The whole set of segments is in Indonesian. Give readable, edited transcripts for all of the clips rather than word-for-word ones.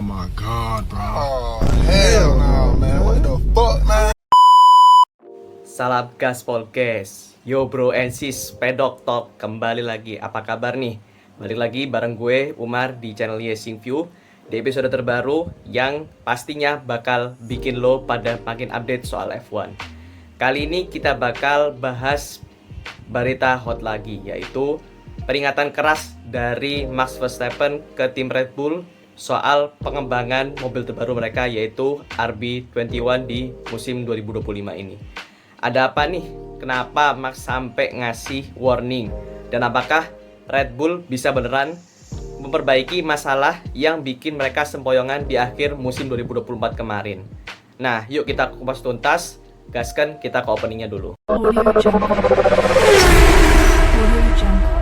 Oh my god, bro. Oh, hell no, man. What the fuck, man? Salam gas podcast. Yo bro and sis, Pedok Talk kembali lagi. Apa kabar nih? Balik lagi bareng gue Umar di channel Yesing View di episode terbaru yang pastinya bakal bikin lo pada makin update soal F1. Kali ini kita bakal bahas berita hot lagi, yaitu peringatan keras dari Max Verstappen ke tim Red Bull soal pengembangan mobil terbaru mereka, yaitu RB21 di musim 2025 ini. Ada apa nih? Kenapa Max sampai ngasih warning? Dan apakah Red Bull bisa beneran memperbaiki masalah yang bikin mereka sempoyongan di akhir musim 2024 kemarin? Nah, yuk kita kupas tuntas. Gaskan, kita ke openingnya dulu. Audio Jungle. Audio Jungle.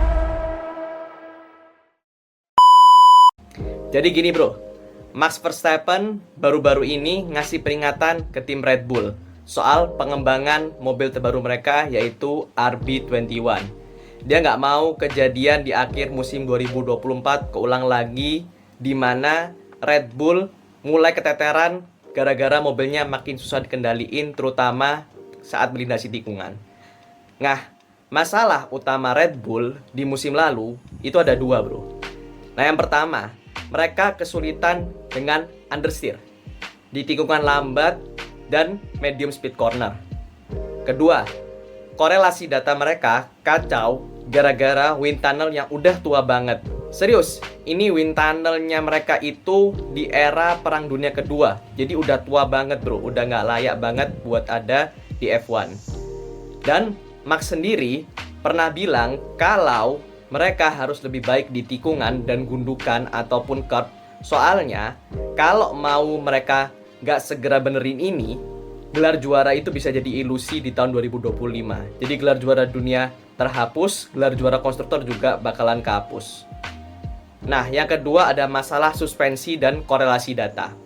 Jadi gini bro, Max Verstappen baru-baru ini ngasih peringatan ke tim Red Bull soal pengembangan mobil terbaru mereka, yaitu RB21. Dia nggak mau kejadian di akhir musim 2024 keulang lagi, di mana Red Bull mulai keteteran gara-gara mobilnya makin susah dikendaliin, terutama saat melintasi tikungan. Nah, masalah utama Red Bull di musim lalu itu ada dua bro. Nah, yang pertama, mereka kesulitan dengan understeer di tikungan lambat dan medium speed corner. Kedua, korelasi data mereka kacau gara-gara wind tunnel yang udah tua banget. Serius, ini wind tunnelnya mereka itu di era Perang Dunia Kedua. Jadi udah tua banget bro, udah nggak layak banget buat ada di F1. Dan Max sendiri pernah bilang kalau mereka harus lebih baik di tikungan dan gundukan ataupun curb. Soalnya kalau mau mereka nggak segera benerin ini, gelar juara itu bisa jadi ilusi di tahun 2025. Jadi gelar juara dunia terhapus, gelar juara konstruktor juga bakalan kehapus. Nah, yang kedua ada masalah suspensi dan korelasi data.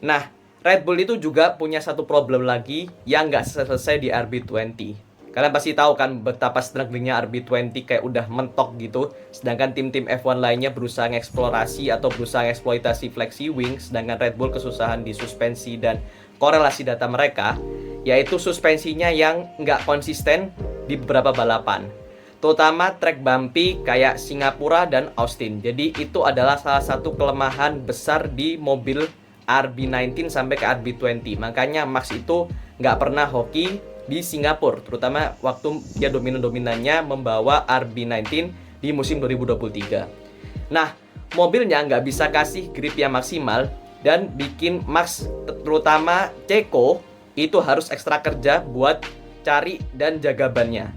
Nah, Red Bull itu juga punya satu problem lagi yang nggak selesai di RB20. Kalian pasti tahu kan betapa strugglingnya RB20 kayak udah mentok gitu. Sedangkan tim-tim F1 lainnya berusaha mengeksplorasi atau berusaha eksploitasi flexi wing, sedangkan Red Bull kesusahan di suspensi dan korelasi data mereka, yaitu suspensinya yang nggak konsisten di beberapa balapan, terutama track bumpy kayak Singapura dan Austin. Jadi itu adalah salah satu kelemahan besar di mobil RB19 sampai ke RB20. Makanya Max itu nggak pernah hoki di Singapura, terutama waktu dia dominan-dominannya membawa RB19 di musim 2023. Nah, mobilnya nggak bisa kasih grip yang maksimal dan bikin Max, terutama Checo, itu harus ekstra kerja buat cari dan jaga bannya.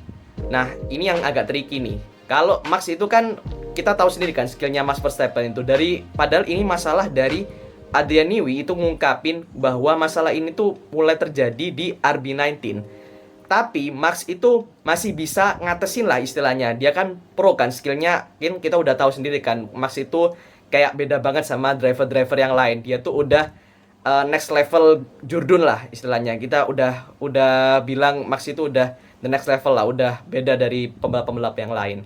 Nah, ini yang agak tricky nih. Kalau Max itu kan kita tahu sendiri kan skillnya Max Verstappen itu padahal ini masalah dari Adrian Newey itu ngungkapin bahwa masalah ini tuh mulai terjadi di RB19. Tapi Max itu masih bisa ngatesin lah istilahnya. Dia kan pro kan, skillnya kan kita udah tahu sendiri kan. Max itu kayak beda banget sama driver-driver yang lain. Dia tuh udah next level Jurdun lah istilahnya. Kita udah bilang Max itu udah the next level lah, udah beda dari pembalap-pembalap yang lain.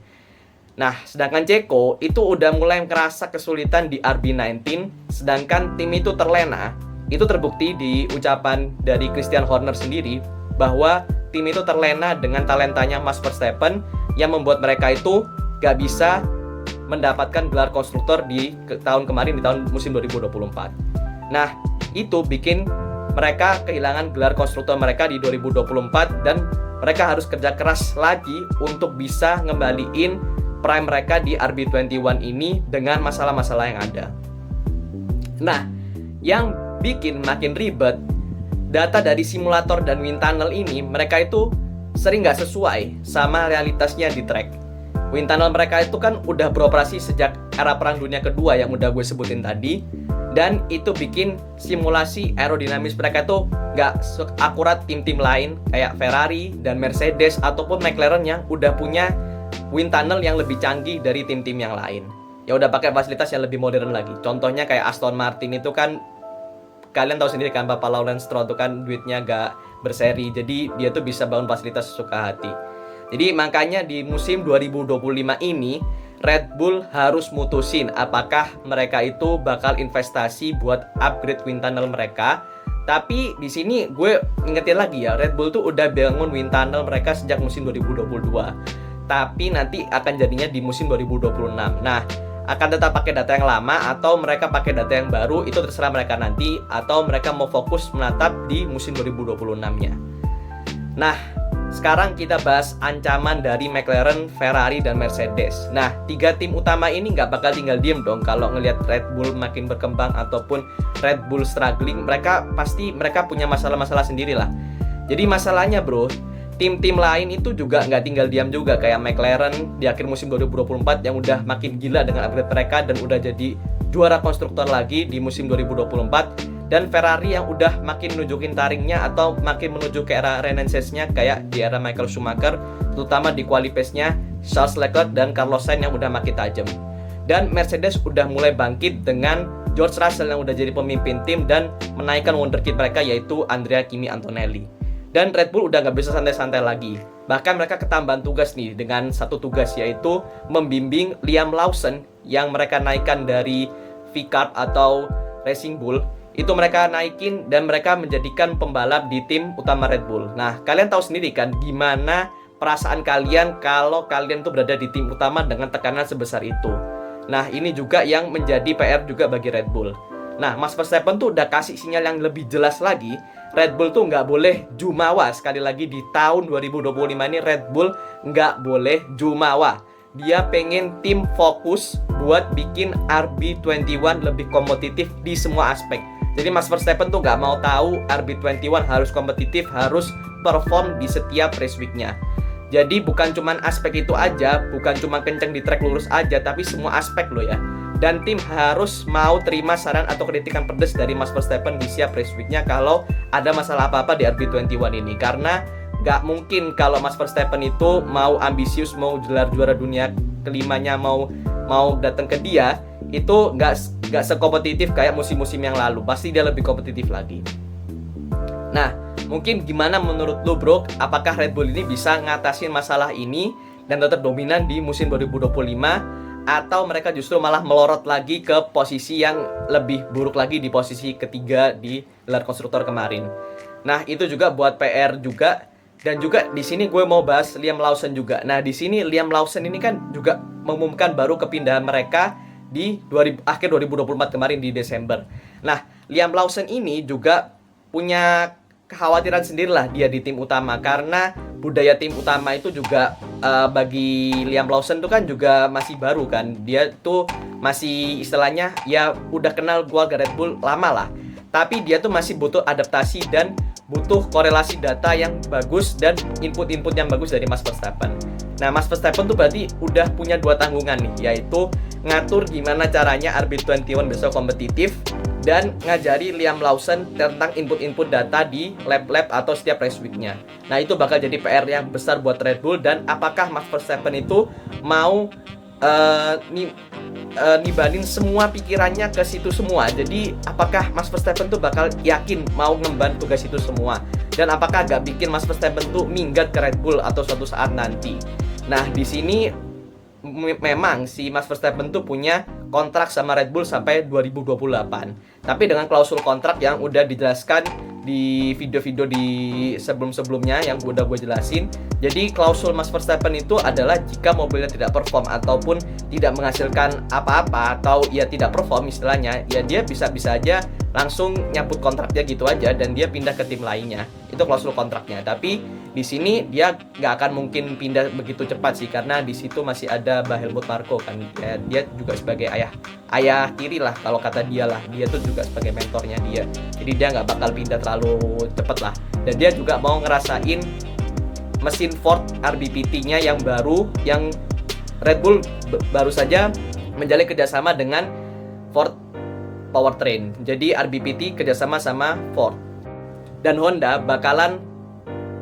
Nah, sedangkan Checo itu udah mulai merasa kesulitan di RB19, sedangkan tim itu terlena. Itu terbukti di ucapan dari Christian Horner sendiri bahwa tim itu terlena dengan talentanya Max Verstappen yang membuat mereka itu gak bisa mendapatkan gelar konstruktor di tahun kemarin, di tahun musim 2024. Nah, itu bikin mereka kehilangan gelar konstruktor mereka di 2024 dan mereka harus kerja keras lagi untuk bisa ngembaliin prime mereka di RB21 ini dengan masalah-masalah yang ada. Nah, yang bikin makin ribet, data dari simulator dan wind tunnel ini mereka itu sering nggak sesuai sama realitasnya di track. Wind tunnel mereka itu kan udah beroperasi sejak era Perang Dunia Kedua yang udah gue sebutin tadi, dan itu bikin simulasi aerodinamis mereka itu nggak akurat tim-tim lain kayak Ferrari dan Mercedes ataupun McLaren yang udah punya wind tunnel yang lebih canggih dari tim-tim yang lain. Ya udah pakai fasilitas yang lebih modern lagi. Contohnya kayak Aston Martin itu kan kalian tahu sendiri kan, Bapak Lawrence Stroll itu kan duitnya gak berseri. Jadi dia tuh bisa bangun fasilitas sesuka hati. Jadi makanya di musim 2025 ini Red Bull harus mutusin apakah mereka itu bakal investasi buat upgrade wind tunnel mereka. Tapi di sini gue ingetin lagi ya, Red Bull tuh udah bangun wind tunnel mereka sejak musim 2022. Tapi nanti akan jadinya di musim 2026. Nah, akan tetap pakai data yang lama atau mereka pakai data yang baru, itu terserah mereka nanti. Atau mereka mau fokus menatap di musim 2026-nya. Nah, sekarang kita bahas ancaman dari McLaren, Ferrari, dan Mercedes. Nah, 3 tim utama ini nggak bakal tinggal diem dong kalau ngelihat Red Bull makin berkembang ataupun Red Bull struggling. Mereka punya masalah-masalah sendiri lah. Jadi masalahnya bro, tim-tim lain itu juga nggak tinggal diam juga. Kayak McLaren di akhir musim 2024 yang udah makin gila dengan upgrade mereka dan udah jadi juara konstruktor lagi di musim 2024. Dan Ferrari yang udah makin nunjukin taringnya atau makin menuju ke era renaissance-nya kayak di era Michael Schumacher, terutama di quali pace-nya Charles Leclerc dan Carlos Sainz yang udah makin tajam. Dan Mercedes udah mulai bangkit dengan George Russell yang udah jadi pemimpin tim dan menaikkan wonderkid mereka yaitu Andrea Kimi Antonelli. Dan Red Bull udah nggak bisa santai-santai lagi. Bahkan mereka ketambahan tugas nih dengan satu tugas yaitu membimbing Liam Lawson yang mereka naikkan dari V-Kart atau Racing Bull. Itu mereka naikin dan mereka menjadikan pembalap di tim utama Red Bull. Nah, kalian tahu sendiri kan gimana perasaan kalian kalau kalian tuh berada di tim utama dengan tekanan sebesar itu. Nah, ini juga yang menjadi PR juga bagi Red Bull. Nah, Max Verstappen tuh udah kasih sinyal yang lebih jelas lagi. Red Bull tuh nggak boleh jumawa. Sekali lagi di tahun 2025 ini Red Bull nggak boleh jumawa. Dia pengen tim fokus buat bikin RB21 lebih kompetitif di semua aspek. Jadi Max Verstappen tuh gak mau tahu RB21 harus kompetitif, harus perform di setiap race week-nya. Jadi bukan cuma aspek itu aja, bukan cuma kenceng di track lurus aja, tapi semua aspek loh ya. Dan tim harus mau terima saran atau kritikan pedas dari Max Verstappen di setiap race week-nya kalau ada masalah apa-apa di RB21 ini. Karena gak mungkin kalau Max Verstappen itu mau ambisius, mau gelar juara dunia kelimanya, mau datang ke dia, itu nggak sekompetitif kayak musim-musim yang lalu. Pasti dia lebih kompetitif lagi. Nah, mungkin gimana menurut lo bro? Apakah Red Bull ini bisa ngatasin masalah ini dan tetap dominan di musim 2025? Atau mereka justru malah melorot lagi ke posisi yang lebih buruk lagi di posisi ketiga di gelar konstruktor kemarin? Nah, itu juga buat PR juga. Dan juga di sini gue mau bahas Liam Lawson juga. Nah, di sini Liam Lawson ini kan juga mengumumkan baru kepindahan mereka di akhir 2024 kemarin di Desember. Nah, Liam Lawson ini juga punya kekhawatiran sendirilah dia di tim utama karena budaya tim utama itu juga bagi Liam Lawson itu kan juga masih baru kan. Dia tuh masih istilahnya ya udah kenal keluarga Red Bull lama lah. Tapi dia tuh masih butuh adaptasi dan butuh korelasi data yang bagus dan input-input yang bagus dari Max Verstappen. Nah, Max Verstappen tuh berarti udah punya 2 tanggungan nih, yaitu ngatur gimana caranya RB21 besok kompetitif dan ngajari Liam Lawson tentang input-input data di lab-lab atau setiap race week-nya. Nah, itu bakal jadi PR yang besar buat Red Bull. Dan apakah Max Verstappen itu mau nibanin semua pikirannya ke situ semua? Jadi apakah Max Verstappen tuh bakal yakin mau ngemban tugas itu semua? Dan apakah gak bikin Max Verstappen tuh minggat ke Red Bull atau suatu saat nanti? Nah, di sini memang si Max Verstappen tuh punya kontrak sama Red Bull sampai 2028. Tapi dengan klausul kontrak yang udah dijelaskan di video-video di sebelum-sebelumnya yang udah gue jelasin. Jadi klausul Max Verstappen itu adalah jika mobilnya tidak perform ataupun tidak menghasilkan apa-apa atau ya tidak perform istilahnya, ya dia bisa-bisa aja langsung nyabut kontraknya gitu aja dan dia pindah ke tim lainnya. Itu klausul kontraknya. Tapi di sini dia nggak akan mungkin pindah begitu cepat sih karena di situ masih ada Helmut Marko kan. Dia juga sebagai ayah tiri lah kalau kata dia lah. Dia tuh juga sebagai mentornya dia. Jadi dia nggak bakal pindah terlalu cepet lah. Dan dia juga mau ngerasain mesin Ford RBPT-nya yang baru, yang Red Bull baru saja menjalin kerjasama dengan Ford Powertrain. Jadi RBPT kerjasama sama Ford. Dan Honda bakalan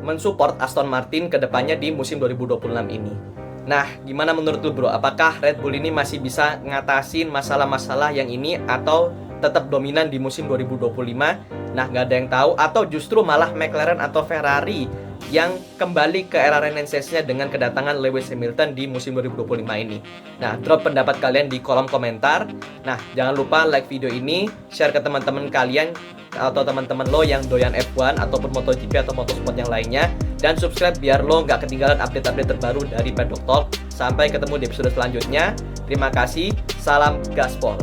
mensupport Aston Martin ke depannya di musim 2026 ini. Nah, gimana menurut lu bro? Apakah Red Bull ini masih bisa ngatasin masalah-masalah yang ini atau tetap dominan di musim 2025? Nah, nggak ada yang tahu. Atau justru malah McLaren atau Ferrari yang kembali ke era Renaissance-nya dengan kedatangan Lewis Hamilton di musim 2025 ini. Nah, drop pendapat kalian di kolom komentar. Nah, jangan lupa like video ini, share ke teman-teman kalian atau teman-teman lo yang doyan F1 ataupun MotoGP atau motorsport yang lainnya, dan subscribe biar lo nggak ketinggalan update-update terbaru dari Paddock Talk. Sampai ketemu di episode selanjutnya. Terima kasih, salam gaspol.